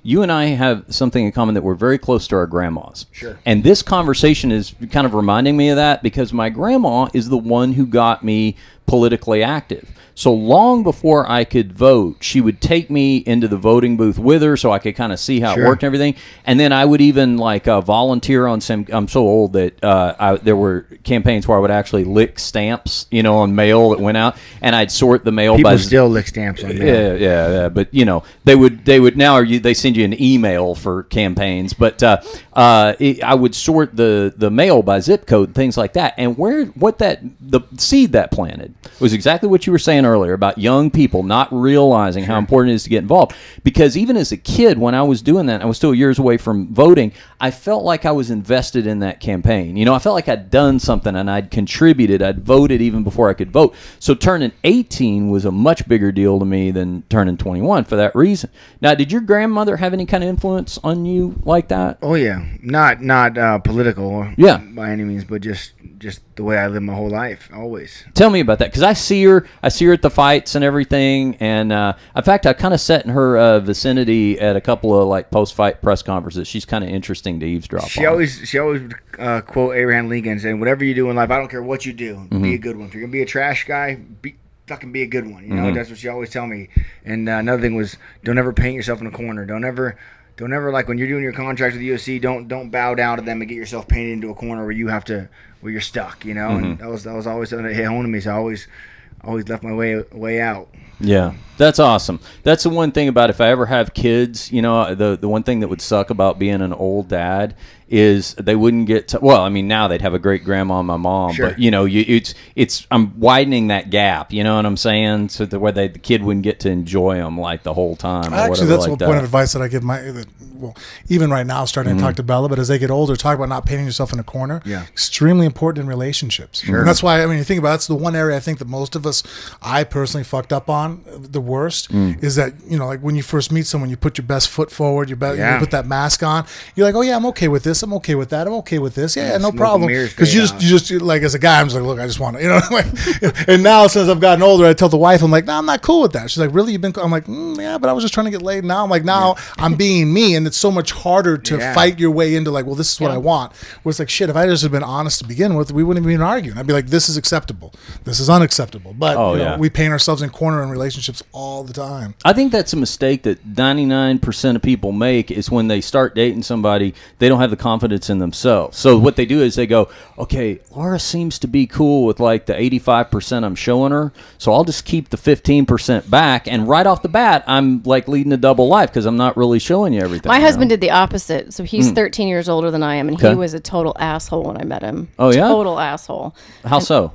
you and I have something in common that we're very close to our grandmas. Sure. And this conversation is kind of reminding me of that because my grandma is the one who got me politically active. So long before I could vote, she would take me into the voting booth with her so I could kind of see how it worked and everything. And then I would even like volunteer on some. I'm so old that there were campaigns where I would actually lick stamps, you know, on mail that went out, and I'd sort the mail. People still lick stamps on mail. Yeah. But you know, they would now they send you an email for campaigns. But I would sort the mail by zip code and things like that. And the seed that planted was exactly what you were saying earlier about young people not realizing how important it is to get involved. Because even as a kid, when I was doing that, I was still years away from voting, I felt like I was invested in that campaign. You know, I felt like I'd done something and I'd contributed. I'd voted even before I could vote. So turning 18 was a much bigger deal to me than turning 21 for that reason. Now, did your grandmother have any kind of influence on you like that? Oh, yeah. Not political by any means, but just the way I live my whole life, always. Tell me about that, because I see her at the fights and everything, and in fact, I kind of sat in her vicinity at a couple of like post-fight press conferences. She's kind of interesting to eavesdrop on. She always quote Abraham Lincoln saying, "Whatever you do in life, I don't care what you do, be a good one. If you're gonna be a trash guy, fucking be a good one." You know, that's what she always tell me. And another thing was, don't ever paint yourself in a corner. Don't ever like when you're doing your contract with the UFC, don't bow down to them and get yourself painted into a corner where you're stuck, you know. And that was always something that hit home to me. So I always left my way out. Yeah, that's awesome. That's the one thing about if I ever have kids, you know, the one thing that would suck about being an old dad is they wouldn't get to, well, I mean, now they'd have a great grandma and my mom, but you know, I'm widening that gap, you know what I'm saying? So where the kid wouldn't get to enjoy them like the whole time. Actually, that's one point of advice that I give even right now, starting to talk to Bella, but as they get older, talk about not painting yourself in a corner. Yeah. Extremely important in relationships. Sure. And that's why, I mean, you think about it, that's the one area I think that most of us, I personally fucked up on the worst, is that, you know, like when you first meet someone, you put your best foot forward, you put that mask on, you're like, oh yeah, I'm okay with this, I'm okay with that, I'm okay with this, yeah, no problem. Because you just like, as a guy, I'm just like, look, I just want to, you know, like, and now since I've gotten older, I tell the wife, I'm like, no, I'm not cool with that. She's like, really, you've been cool? I'm like, yeah, but I was just trying to get laid. Now I'm like, I'm being me, and it's so much harder to fight your way into like, well, this is what I want. Where it's like, shit, if I just had been honest to begin with, we wouldn't have been arguing. I'd be like, this is acceptable, this is unacceptable. But you know, we paint ourselves in corner in relationships all the time. I think that's a mistake that 99% of people make, is when they start dating somebody, they don't have the confidence in themselves. So what they do is they go, okay, Laura seems to be cool with like the 85% I'm showing her, so I'll just keep the 15% back, and right off the bat, I'm like leading a double life because I'm not really showing you everything. My husband did the opposite. So he's 13 years older than I am, and he was a total asshole when I met him. Oh, yeah? Total asshole. How so?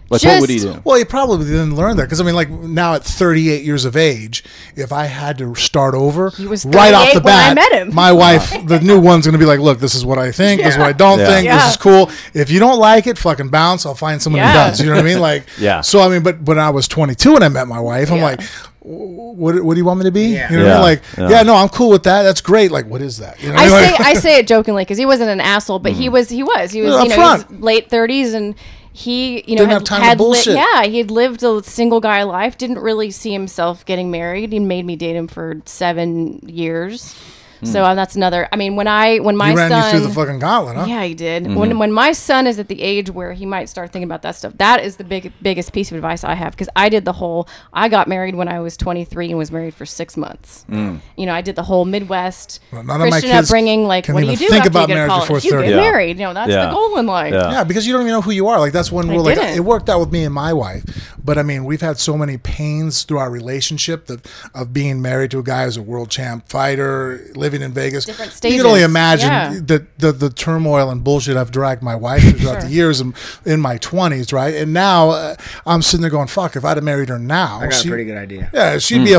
Like, what would he do? Well, he probably didn't learn that, because I mean, like now at 38 years of age, if I had to start over, he was right off the bat, when I met him. My wife, the new one's going to be like, look, this is what I think, this is what I don't think, this is cool. If you don't like it, fucking bounce. I'll find someone who does. You know what I mean? Like, So I mean, but when I was 22 and I met my wife, I'm like, what do you want me to be? You know what I mean? Like, no, I'm cool with that. That's great. Like, what is that? You know I say it jokingly because he wasn't an asshole, but he was you know, he was late 30s, and he, you know, he had lived a single guy life, didn't really see himself getting married. He made me date him for 7 years. So that's another. I mean, when my he ran son, you through the fucking gauntlet, huh? Yeah, he did. When my son is at the age where he might start thinking about that stuff, that is the biggest piece of advice I have, because I did the whole. I got married when I was 23 and was married for 6 months. You know, I did the whole Midwest Christian upbringing. Like, what do you do think after about you get to college? You get married. You know, that's the goal in life. Yeah, because you don't even know who you are. Like, that's one rule. Like, it worked out with me and my wife, but I mean, we've had so many pains through our relationship of being married to a guy who's a world champ fighter, living in Vegas. Different stages. You can only imagine the turmoil and bullshit I've dragged my wife through throughout the years in my 20s, right? And now I'm sitting there going, fuck, if I'd have married her now. I got a pretty good idea. Yeah, she'd be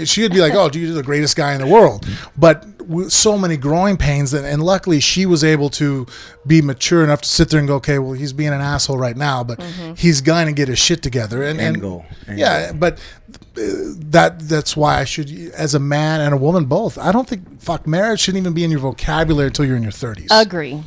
she'd be like, oh, dude, you're the greatest guy in the world. But with so many growing pains, and luckily she was able to be mature enough to sit there and go, okay, well, he's being an asshole right now, but he's going to get his shit together. And goal. But that's why I should, as a man and a woman both, I don't think marriage shouldn't even be in your vocabulary until you're in your 30s. Agree.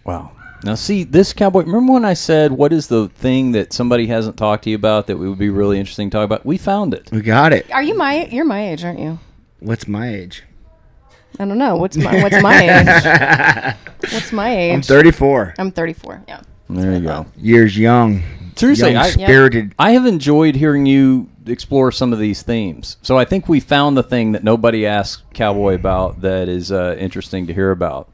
Wow. Now, see, this cowboy, remember when I said, what is the thing that somebody hasn't talked to you about that would be really interesting to talk about? We found it. We got it. You're my age, aren't you? What's my age? I don't know. What's my age? What's my age? I'm 34. I'm 34. Yeah. There you go. Years young. Seriously, young, spirited. I have enjoyed hearing you explore some of these themes. So I think we found the thing that nobody asked Cowboy about that is interesting to hear about.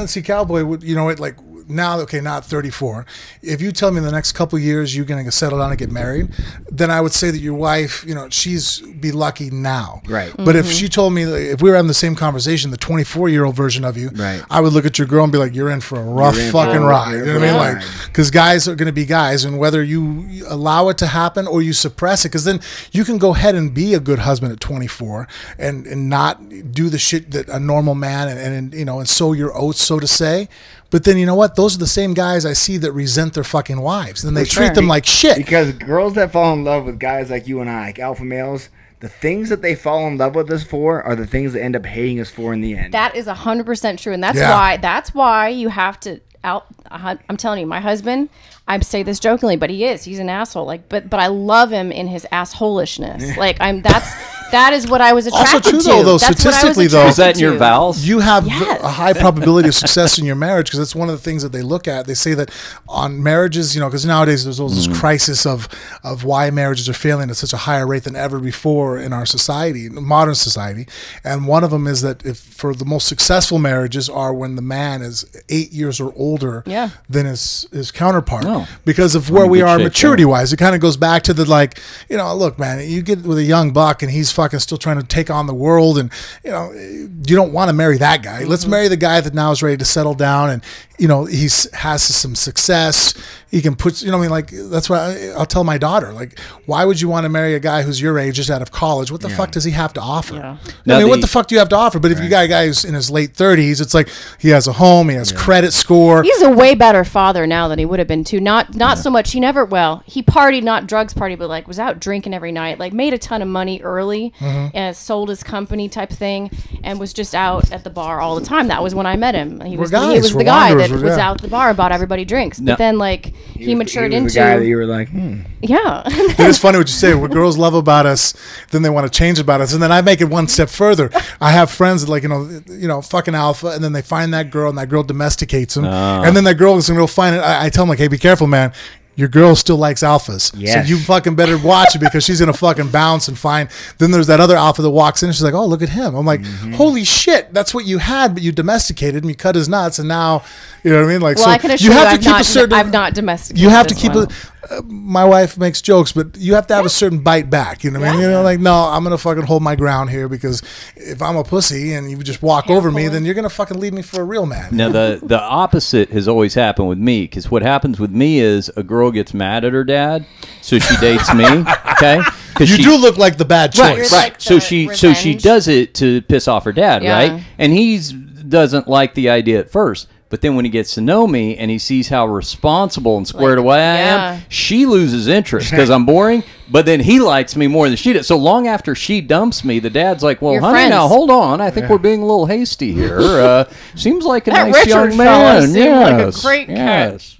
See, Cowboy, you know, like now, okay, not 34. If you tell me in the next couple of years you're going to settle down and get married, then I would say that your wife, you know, she's be lucky now. Right. But if she told me, if we were having the same conversation, the 24-year-old version of you, right, I would look at your girl and be like, you're in for a rough fucking ride. You know what I mean? Like, because guys are going to be guys, and whether you allow it to happen or you suppress it, because then you can go ahead and be a good husband at 24 and not do the shit that a normal man and you know, and sow your oats, so to say. But then, you know what? Those are the same guys I see that resent their fucking wives. And they treat them like shit. Because girls that fall in love with guys like you and I, like alpha males, the things that they fall in love with us for are the things that end up hating us for in the end. That is 100% true. And that's why you have to I'm telling you, my husband, I say this jokingly, but he's an asshole. Like, but I love him in his assholishness. Like, that is what I was attracted to. Also true, though, statistically, though. Is that in your vows? You have a high probability of success in your marriage, because that's one of the things that they look at. They say that on marriages, you know, because nowadays there's always this crisis of why marriages are failing at such a higher rate than ever before in our society, modern society. And one of them is that for the most successful marriages are when the man is 8 years or older than his counterpart. Oh. Because of where we are maturity-wise. It kind of goes back to the, like, you know, look, man, you get with a young buck and he's fucking still trying to take on the world, and you know, you don't want to marry that guy. Let's marry the guy that now is ready to settle down, and you know, has some success. He can put, you know, I mean, like, that's why I'll tell my daughter, like, why would you want to marry a guy who's your age, just out of college? What the fuck does he have to offer? I mean, what the fuck do you have to offer? But if you got a guy who's in his late 30s, it's like he has a home, he has credit score. He's a way better father now than he would have been too. Not so much. He partied, not drugs party, but like was out drinking every night, like made a ton of money early, and sold his company type thing, and was just out at the bar all the time. That was when I met him. He was the guy that was out at the bar and bought everybody drinks. But then, like, he matured into the guy that you were like, yeah. It's funny what you say. What girls love about us, then they want to change about us, and then I make it one step further. I have friends that, like, you know, fucking alpha, and then they find that girl, and that girl domesticates them, and then that girl is gonna go find it. I tell them, like, hey, be careful, man. Your girl still likes alphas. Yes. So you fucking better watch it, because she's going to fucking bounce and find. Then there's that other alpha that walks in and she's like, oh, look at him. I'm like, holy shit, that's what you had, but you domesticated him, you cut his nuts, and now, you know what I mean? Like, well, so I can assure you, I've not domesticated. You have to keep it. My wife makes jokes, but you have to have a certain bite back. You know what I mean? You know, like, no, I'm going to fucking hold my ground here, because if I'm a pussy and you just walk over me, then you're going to fucking leave me for a real man. Now, the opposite has always happened with me, because what happens with me is a girl gets mad at her dad, so she dates me, okay? You do look like the bad choice. Right. Like so she does it to piss off her dad, right? And he doesn't like the idea at first. But then when he gets to know me and he sees how responsible and squared away I am, she loses interest because I'm boring. But then he likes me more than she does. So long after she dumps me, the dad's like, well, honey, now hold on. I think we're being a little hasty here. Seems like a nice young man. Seemed like a great cat.